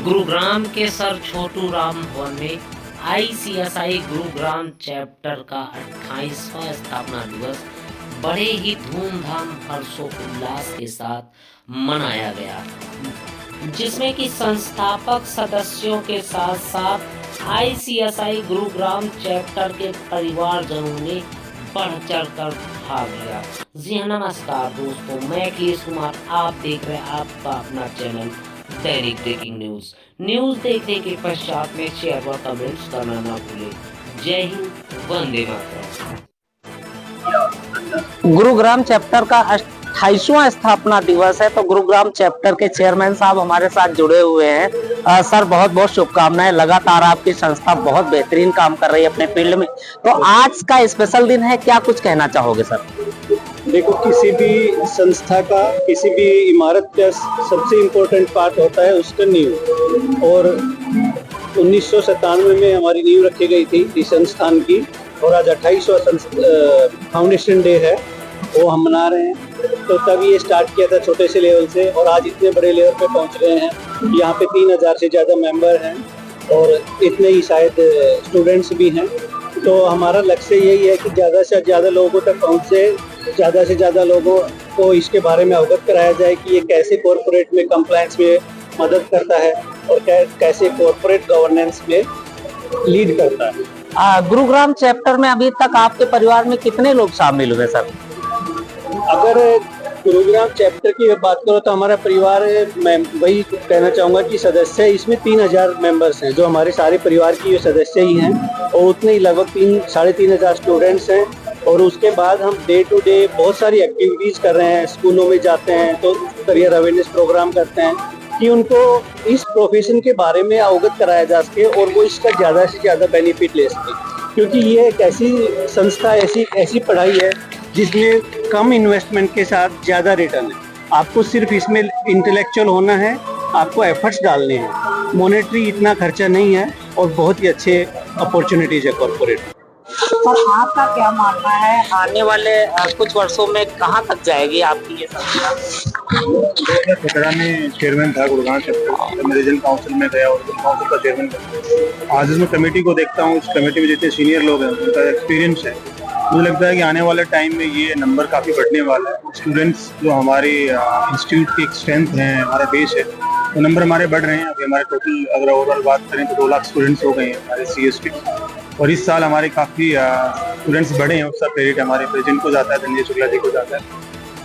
गुरुग्राम के सर छोटू राम भवन में आईसीएसआई गुरुग्राम चैप्टर का 28वां स्थापना दिवस बड़े ही धूमधाम हर्षोल्लास के साथ मनाया गया, जिसमें कि संस्थापक सदस्यों के साथ साथ आईसीएसआई गुरुग्राम चैप्टर के परिवारजनों ने बढ़ चढ़ कर भाग लिया। जी हाँ, नमस्कार दोस्तों, मैं अखिलेश कुमार, आप देख रहे हैं आपका अपना चैनल दैनिक ब्रेकिंग न्यूज देखने के पश्चात में शेयर व कमेंट्स करना ना भूले। जय हिंद, वंदे मातरम। गुरुग्राम चैप्टर का 28वां स्थापना दिवस है, तो गुरुग्राम चैप्टर के चेयरमैन साहब हमारे साथ जुड़े हुए हैं। सर, बहुत बहुत शुभकामनाएं। लगातार आपकी संस्था बहुत बेहतरीन काम कर रही है अपने फील्ड में, तो आज का स्पेशल दिन है, क्या कुछ कहना चाहोगे सर? देखो, किसी भी संस्था का, किसी भी इमारत का सबसे इम्पोर्टेंट पार्ट होता है उसका नींव। और 1997 में हमारी नींव रखी गई थी इस संस्थान की, और आज 28वां फाउंडेशन डे है, वो हम मना रहे हैं। तो तब ये स्टार्ट किया था छोटे से लेवल से, और आज इतने बड़े लेवल पे पहुंच गए हैं। यहाँ पे 3000 से ज़्यादा मेंबर हैं और इतने ही शायद स्टूडेंट्स भी हैं। तो हमारा लक्ष्य यही है कि ज़्यादा से ज़्यादा लोगों तक पहुँचे, ज़्यादा से ज़्यादा लोगों को इसके बारे में अवगत कराया जाए कि ये कैसे कॉरपोरेट में कंप्लायंस में मदद करता है और कैसे कॉरपोरेट गवर्नेंस में लीड करता है। गुरुग्राम चैप्टर में अभी तक आपके परिवार में कितने लोग शामिल हुए सर? अगर गुरुग्राम चैप्टर की बात करो तो हमारा परिवार, मैं वही कहना चाहूँगा कि सदस्य इसमें 3000 मेंबर्स हैं, जो हमारे सारे परिवार की सदस्य ही हैं, और उतने ही लगभग 3-3.5 स्टूडेंट्स हैं। और उसके बाद हम डे टू डे बहुत सारी एक्टिविटीज़ कर रहे हैं। स्कूलों में जाते हैं तो करियर अवेयरनेस प्रोग्राम करते हैं कि उनको इस प्रोफेशन के बारे में अवगत कराया जा सके और वो इसका ज़्यादा से ज़्यादा बेनिफिट ले सके। क्योंकि ये एक ऐसी संस्था, ऐसी पढ़ाई है जिसमें कम इन्वेस्टमेंट के साथ ज़्यादा रिटर्न है। आपको सिर्फ इसमें इंटेलेक्चुअल होना है, आपको एफर्ट्स डालने हैं। मॉनेटरी इतना खर्चा नहीं है और बहुत ही अच्छे अपॉर्चुनिटीज़ है कॉर्पोरेट। सर, आपका क्या मानना है, आने वाले कुछ वर्षों में कहाँ तक जाएगी आपकी ये संस्था? 2017 में चेयरमैन था गुरुग्राम चैप्टर, मैं रीजनल काउंसिल में गया और रीजनल काउंसिल का चेयरमैन था। आज मैं कमेटी को देखता हूँ, इस कमेटी में जितने सीनियर लोग हैं उनका एक्सपीरियंस है, मुझे लगता है कि आने वाले टाइम में ये नंबर काफ़ी बढ़ने वाला है। स्टूडेंट्स जो हमारे इंस्टीट्यूट की एक स्ट्रेंथ है, हमारा बेस है, तो नंबर हमारे बढ़ रहे हैं। अभी हमारे टोटल अगर ओवरऑल बात करें तो 2 लाख स्टूडेंट्स हो गए हैं हमारे CS के, और इस साल हमारे काफ़ी स्टूडेंट्स बढ़े हैं। उसका क्रेडिट हमारे प्रेसिडेंट को जाता है, धनंजय शुक्ला जी को जाता है।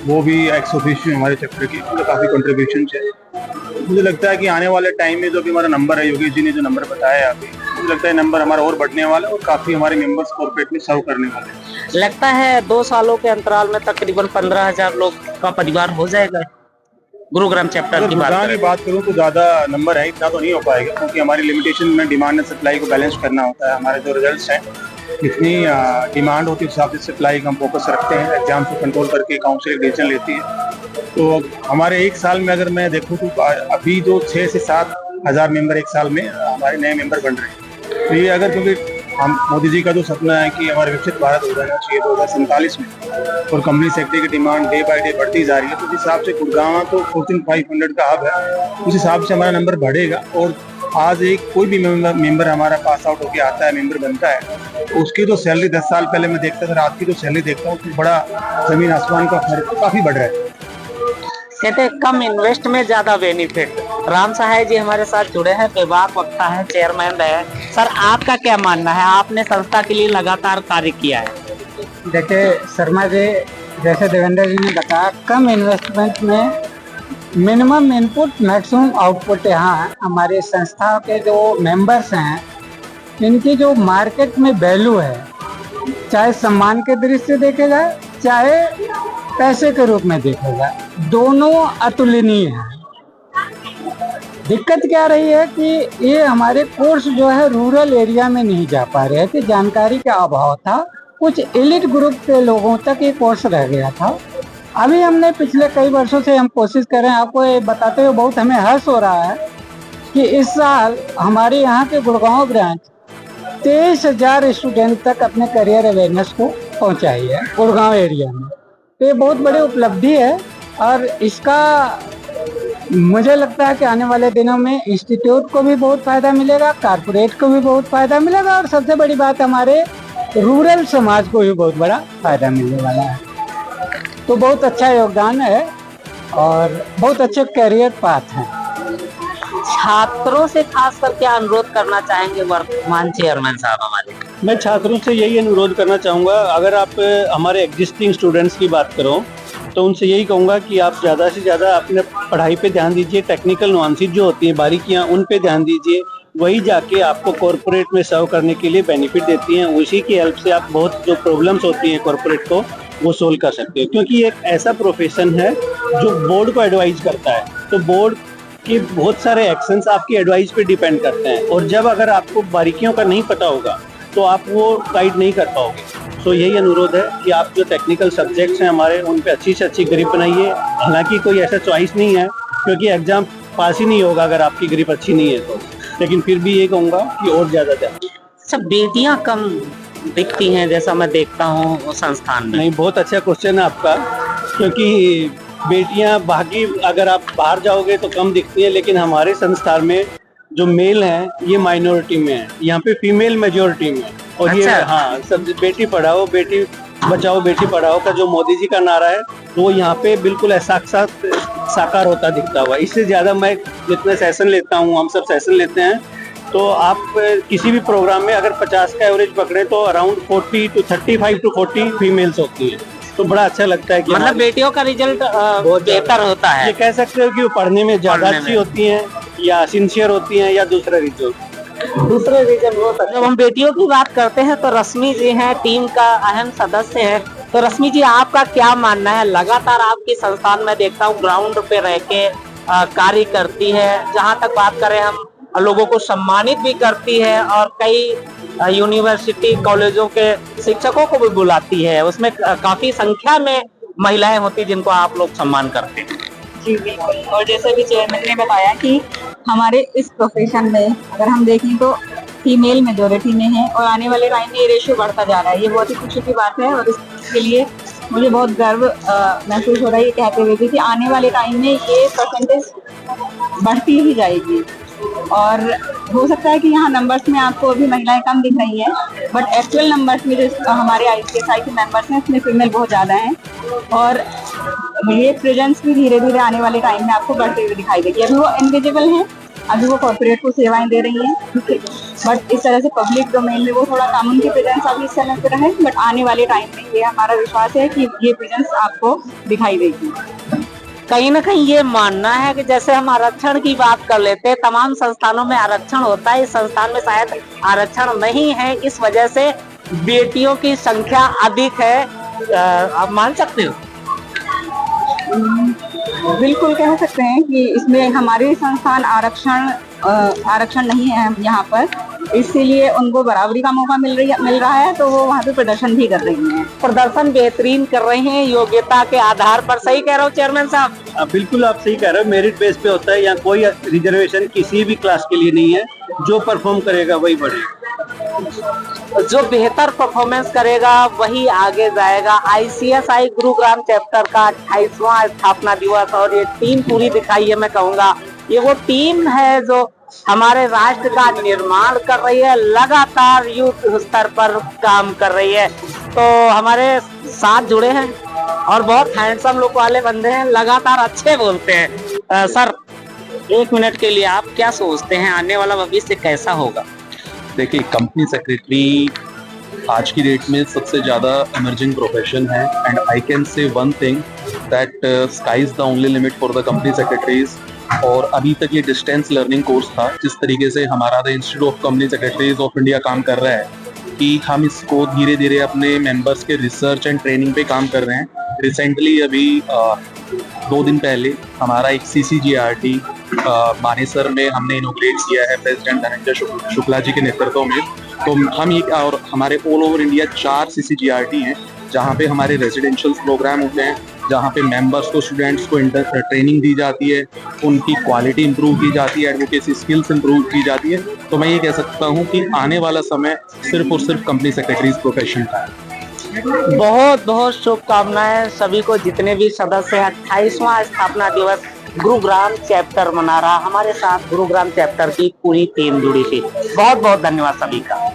वो भी एक्स ऑफिशियो हमारे चैप्टर की, उनका काफ़ी कंट्रीब्यूशन है। मुझे लगता है कि आने वाले टाइम में जो भी हमारा नंबर है, योगेश जी ने जो नंबर बताया अभी, मुझे लगता है नंबर हमारा और बढ़ने वाला है और काफ़ी हमारे मेंबर्स कॉर्पोरेट में सर्व करने वाले हैं। लगता है 2 सालों के अंतराल में तकरीबन 15,000 लोग का परिवार हो जाएगा गुरुग्राम चैप्टर की बात करूं तो ज़्यादा नंबर है, इतना तो नहीं हो पाएगा, क्योंकि हमारी लिमिटेशन में डिमांड एंड सप्लाई को बैलेंस करना होता है। हमारे जो रिजल्ट्स हैं, जितनी डिमांड होती है उस हिसाब से सप्लाई का हम फोकस रखते हैं। एग्जाम को कंट्रोल करके काउंसिल डिसीजन लेती है। तो हमारे एक साल में अगर मैं देखूँ तो अभी जो 6 से 7 हज़ार मेंबर एक साल में हमारे नए मेंबर बन रहे हैं। तो ये अगर, क्योंकि हम मोदी जी का जो सपना है कि हमारे विकसित भारत हो जाना चाहिए 2047 में, और कंपनी सेक्टर की डिमांड डे बाय डे बढ़ती जा रही है, तो उस हिसाब से गुड़गांव तो Fortune 500 का हब है, उस हिसाब से हमारा नंबर बढ़ेगा। और आज कोई भी मेंबर हमारा पास आउट होकर आता है, मेंबर बनता है, तो उसकी जो सैलरी 10 साल पहले मैं देखता था, आज की जो सैलरी देखता हूँ, तो बड़ा जमीन आसमान का फर्क काफी बढ़ रहा है। कहते कम इन्वेस्ट में ज्यादा बेनिफिट। राम सहाय जी हमारे साथ जुड़े हैं, विभाग वक्ता है, चेयरमैन है। सर, आपका क्या मानना है? आपने संस्था के लिए लगातार कार्य किया है। देखिए शर्मा जी, जैसे देवेंद्र जी ने बताया, कम इन्वेस्टमेंट में मिनिमम इनपुट मैक्सिमम आउटपुट। यहाँ हमारे संस्था के जो मेंबर्स हैं, इनकी जो मार्केट में वैल्यू है, चाहे सम्मान के दृष्टि से देखे जाए, चाहे पैसे के रूप में देखा जाए, दोनों अतुलनीय हैं। दिक्कत क्या रही है कि ये हमारे कोर्स जो है रूरल एरिया में नहीं जा पा रहे थे, जानकारी का अभाव था। कुछ एलिट ग्रुप के लोगों तक ये कोर्स रह गया था। अभी हमने पिछले कई वर्षों से हम कोशिश कर रहे हैं, आपको ये बताते हुए बहुत हमें हर्ष हो रहा है कि इस साल हमारे यहाँ के गुड़गांव ब्रांच 23,000 स्टूडेंट तक अपने करियर अवेयरनेस को पहुँचाई है गुड़गांव एरिया में। तो ये बहुत बड़ी उपलब्धि है, और इसका मुझे लगता है कि आने वाले दिनों में इंस्टीट्यूट को भी बहुत फायदा मिलेगा, कारपोरेट को भी बहुत फायदा मिलेगा और सबसे बड़ी बात हमारे रूरल समाज को भी बहुत बड़ा फायदा मिलने वाला है। तो बहुत अच्छा योगदान है और बहुत अच्छे करियर पाथ है। छात्रों से खास कर क्या अनुरोध करना चाहेंगे वर्तमान चेयरमैन साहब हमारे? मैं छात्रों से यही अनुरोध करना चाहूँगा, अगर आप हमारे एग्जिस्टिंग स्टूडेंट्स की बात करो तो उनसे यही कहूँगा कि आप ज़्यादा से ज़्यादा अपने पढ़ाई पे ध्यान दीजिए, टेक्निकल नुआंसेस जो होती हैं, बारीकियाँ, उन पे ध्यान दीजिए। वही जाके आपको कॉरपोरेट में सर्व करने के लिए बेनिफिट देती हैं। उसी की हेल्प से आप बहुत जो प्रॉब्लम्स होती हैं कॉरपोरेट को वो सोल्व कर सकते हो, क्योंकि ये एक ऐसा प्रोफेशन है जो बोर्ड को एडवाइज करता है। तो बोर्ड के बहुत सारे एक्शंस आपकी एडवाइस पे डिपेंड करते हैं और जब अगर आपको बारीकियों का नहीं पता होगा तो आप वो गाइड नहीं कर पाओगे। तो यही अनुरोध है कि आप जो टेक्निकल सब्जेक्ट्स हैं हमारे, उन पे अच्छी से अच्छी ग्रिप बनाइए। हालांकि कोई ऐसा चॉइस नहीं है, क्योंकि एग्जाम पास ही नहीं होगा अगर आपकी ग्रिप अच्छी नहीं है तो, लेकिन फिर भी ये कहूँगा कि और ज़्यादा ध्यान। सब बेटियां कम दिखती हैं जैसा मैं देखता हूँ संस्थान में। नहीं, बहुत अच्छा क्वेश्चन है आपका, क्योंकि बेटियां बाकी अगर आप बाहर जाओगे तो कम दिखती है, लेकिन हमारे संस्थान में जो मेल हैं ये माइनॉरिटी में है, यहाँ पे फीमेल मेजोरिटी में। और ये अच्छा। हाँ, सब बेटी पढ़ाओ बेटी बचाओ बेटी पढ़ाओ का जो मोदी जी का नारा है तो वो यहाँ पे बिल्कुल साक्षात साकार होता दिखता हुआ। इससे ज्यादा मैं जितने सेशन लेता हूँ, हम सब सेशन लेते हैं, तो आप किसी भी प्रोग्राम में अगर 50 का एवरेज पकड़े तो अराउंड 40 to 35 to 40 फीमेल्स होती है। तो बड़ा अच्छा लगता है कि मतलब बेटियों का रिजल्ट बेहतर होता ये है। कह सकते हो कि वो पढ़ने में ज्यादा पढ़ने अच्छी में। होती हैं या सिंसियर होती हैं या दूसरा रीजन हो सकता है। जब हम बेटियों की बात करते हैं तो रश्मि जी हैं, टीम का अहम सदस्य है। तो रश्मि जी, आपका क्या मानना है? लगातार आपकी संस्थान में देखता हूँ ग्राउंड पे रह के कार्य करती है। जहाँ तक बात करें हम, लोगों को सम्मानित भी करती है और कई यूनिवर्सिटी कॉलेजों के शिक्षकों को भी बुलाती है। उसमें काफी संख्या में महिलाएं होती जिनको आप लोग सम्मान करते हैं। जी बिल्कुल। और जैसे भी चेयरमैन ने बताया कि हमारे इस प्रोफेशन में अगर हम देखें तो फीमेल मेजोरिटी में है और आने वाले टाइम में ये रेशियो बढ़ता जा रहा है। ये बहुत ही खुशी की बात है और इसके लिए मुझे बहुत गर्व महसूस हो रहा है ये कहते हुए भी कि आने वाले टाइम में ये परसेंटेज बढ़ती ही जाएगी। और हो सकता है कि यहाँ नंबर्स में आपको अभी महिलाएं कम दिख रही हैं, बट एक्चुअल नंबर्स में जो हमारे ICSI के मेंबर्स हैं उसमें फीमेल बहुत ज़्यादा हैं और ये प्रेजेंस भी धीरे धीरे आने वाले टाइम में आपको बढ़ते हुए दिखाई देगी। अभी वो इनविजिबल हैं, अभी वो कॉर्पोरेट को सेवाएं दे रही हैं, बट इस तरह से पब्लिक डोमेन में वो थोड़ा कम उनकी प्रेजेंस अभी इस समय पर है, बट आने वाले टाइम में ये हमारा विश्वास है कि ये प्रेजेंस आपको दिखाई देगी। कहीं ना कहीं ये मानना है कि जैसे हम आरक्षण की बात कर लेते हैं, तमाम संस्थानों में आरक्षण होता है, इस संस्थान में शायद आरक्षण नहीं है, इस वजह से बेटियों की संख्या अधिक है। आप मान सकते हो? बिल्कुल कह सकते हैं कि इसमें हमारे संस्थान आरक्षण नहीं है यहाँ पर, इसीलिए उनको बराबरी का मौका मिल रहा है, तो वो वहाँ पे प्रदर्शन भी कर रही हैं। प्रदर्शन बेहतरीन कर रहे हैं योग्यता के आधार पर। सही कह रहा हूँ चेयरमैन साहब? बिल्कुल आप सही कह रहे हो, मेरिट बेस पे होता है, यहाँ कोई रिजर्वेशन किसी भी क्लास के लिए नहीं है। जो परफॉर्म करेगा वही बढ़ेगा, जो बेहतर परफॉर्मेंस करेगा वही आगे जाएगा। ICSI गुरुग्राम चैप्टर का 28वां स्थापना दिवस और ये टीम पूरी दिखाई है। मैं कहूँगा ये वो टीम है जो हमारे राष्ट्र का निर्माण कर रही है, लगातार युद्ध स्तर पर काम कर रही है। तो हमारे साथ जुड़े हैं और बहुत हैंडसम लुक वाले बंदे हैं, लगातार अच्छे बोलते हैं। सर, 1 मिनट के लिए आप क्या सोचते हैं, आने वाला भविष्य कैसा होगा? देखिए, कंपनी सेक्रेटरी आज की डेट में सबसे ज़्यादा इमर्जिंग प्रोफेशन है and I can say one thing that sky is the only limit for the company secretaries. और अभी तक ये डिस्टेंस लर्निंग कोर्स था, जिस तरीके से हमारा the institute of company secretaries of India काम कर रहा है कि हम इसको धीरे धीरे अपने मेंबर्स के रिसर्च एंड ट्रेनिंग पे काम कर रहे हैं। रिसेंटली अभी 2 दिन पहले हमारा एक CCGRT मानेसर में हमने इनोग्रेट किया है प्रेसिडेंट धनंजय शुक्ला जी के नेतृत्व में। तो हम एक और हमारे ऑल ओवर इंडिया 4 CCGRT हैं जहाँ पे हमारे रेजिडेंशियल प्रोग्राम होते हैं, जहाँ पे मेंबर्स को, स्टूडेंट्स को ट्रेनिंग दी जाती है, उनकी क्वालिटी इंप्रूव की जाती है, एडवोकेसी स्किल्स इंप्रूव की जाती है। तो मैं ये कह सकता हूँ कि आने वाला समय सिर्फ और सिर्फ कंपनी सेक्रेटरीज प्रोफेशन का है। बहुत बहुत शुभकामनाएं सभी को, जितने भी सदस्य 28वां स्थापना दिवस गुरुग्राम चैप्टर मना रहा। हमारे साथ गुरुग्राम चैप्टर की पूरी टीम जुड़ी थी। बहुत बहुत धन्यवाद सभी का।